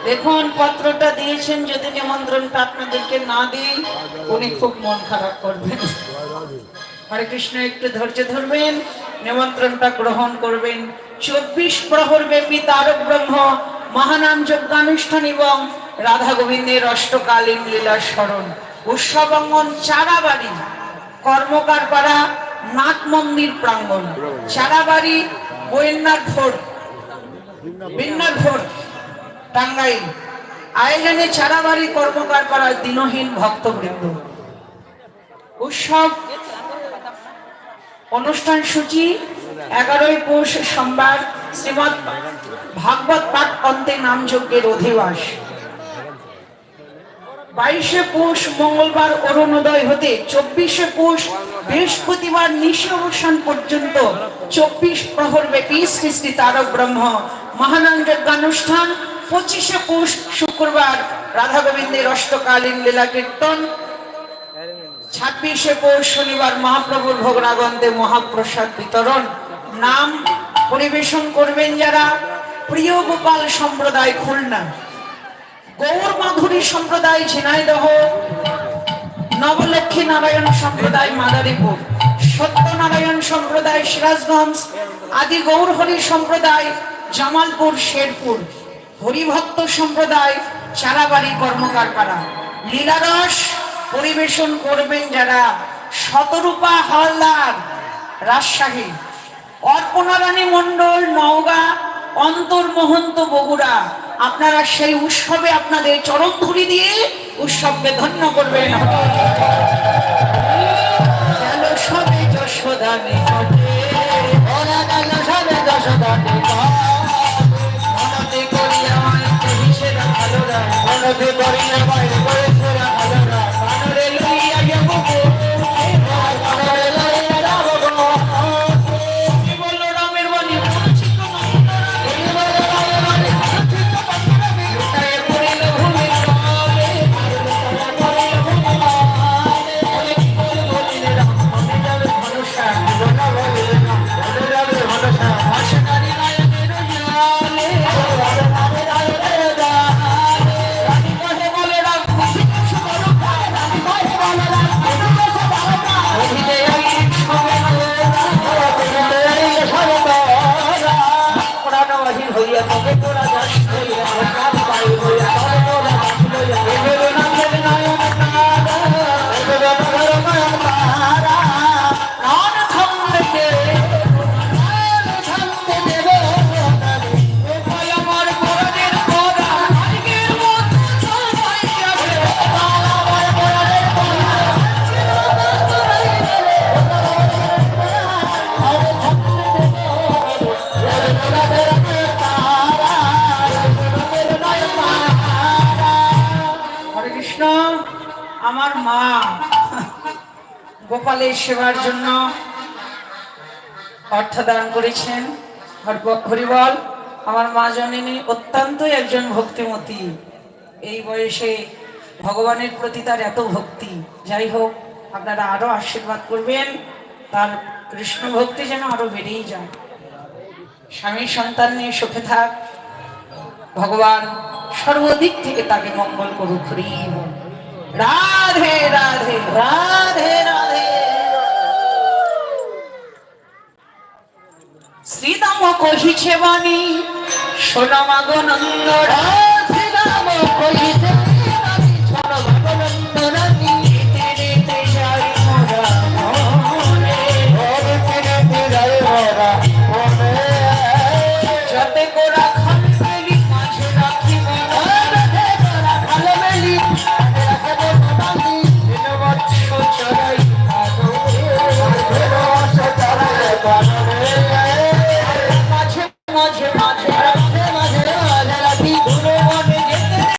দেখুন পত্রটা দিয়েছেন, যদি নিমন্ত্রণটা আপনাদেরকে না দিই উনি খুব মন খারাপ করবেন। হরে কৃষ্ণ, একটু ধৈর্য ধরবেন, নিমন্ত্রণটা গ্রহণ করবেন। 24 প্রহর ব্যাপী তারক ব্রহ্ম মহানাম যজ্ঞানুষ্ঠান এবং রাধা গোবিন্দের অষ্টকালীন লীলা স্মরণ উৎসব অঙ্গন চারাবাড়ি, কর্মকার পাড়া, নাথ মন্দির প্রাঙ্গণ, চারাবাড়ি, বিন্নার টাঙ্গাইল। আয়োজনে চারাবাড়ি, কর্মকার পাড়া দিনহীন ভক্তবৃন্দ। উৎসব অনুষ্ঠান সূচি: 11 পৌষ সোমবার শ্রীমদ ভাগবত পাঠ অন্তে নাম যজ্ঞের অধিবাস। 22 পৌষ মঙ্গলবার অরুণোদয় হতে 24 পৌষ বৃহস্পতিবার নিশি অবসান পর্যন্ত 24 প্রহর ব্যাপী শ্রী শ্রী তারক ব্রহ্ম মহানাম যজ্ঞানুষ্ঠান। 25 পৌষ শুক্রবার রাধা গোবিন্দের অষ্টকালীন লীলা কীর্তন। 26 পৌষ শনিবার মহাপ্রভুর ভোগরাগন্তে মহাপ্রসাদ বিতরণ। নাম পরিবেশন করবেন যারা: প্রিয় গোপাল সম্প্রদায় খুলনা, গৌর মাধুরী সম্প্রদায় ঝিনাইদহ, নবলক্ষ্মী নারায়ণ সম্প্রদায় মাদারীপুর, সত্যনারায়ণ সম্প্রদায় সিরাজগঞ্জ, আদি গৌরহরি সম্প্রদায় জামালপুর শেরপুর, হরিভক্ত সম্প্রদায় চারাবাড়ি কর্মকার পাড়া। লীলারস পরিবেশন করবেন যারা: শতরূপা হালদার রাজশাহী, অর্পণা রানী মণ্ডল নওগাঁ, অন্তর মহন্ত বগুড়া। আপনারা সেই উৎসবে আপনাদের চরণ ধুলি দিয়ে উৎসবকে ধন্য করবেন। সবে যশোদানে মনতে করি আমার হিসেবে ভালো না, মনতে করি আমার ভালো না, মনরে লইয়া যাব আমার মা গোপালের সেবার জন্য অর্থ দান করেছেন। হরিবল। আমার মা জননী অত্যন্ত একজন ভক্তিমতী। এই বয়সে ভগবানের প্রতি তার এত ভক্তি। যাই হোক, আপনারা আরো আশীর্বাদ করবেন, তার কৃষ্ণ ভক্তি যেন আরো বেড়েই যায়। স্বামী সন্তান নিয়ে সুখে থাক, ভগবান সর্বদিক থেকে তাকে মঙ্গল করুক। রাধে রাধে রাধে রাধে। শ্রীদাম কহিছে বাণী শোনো মাগো নন্দরা।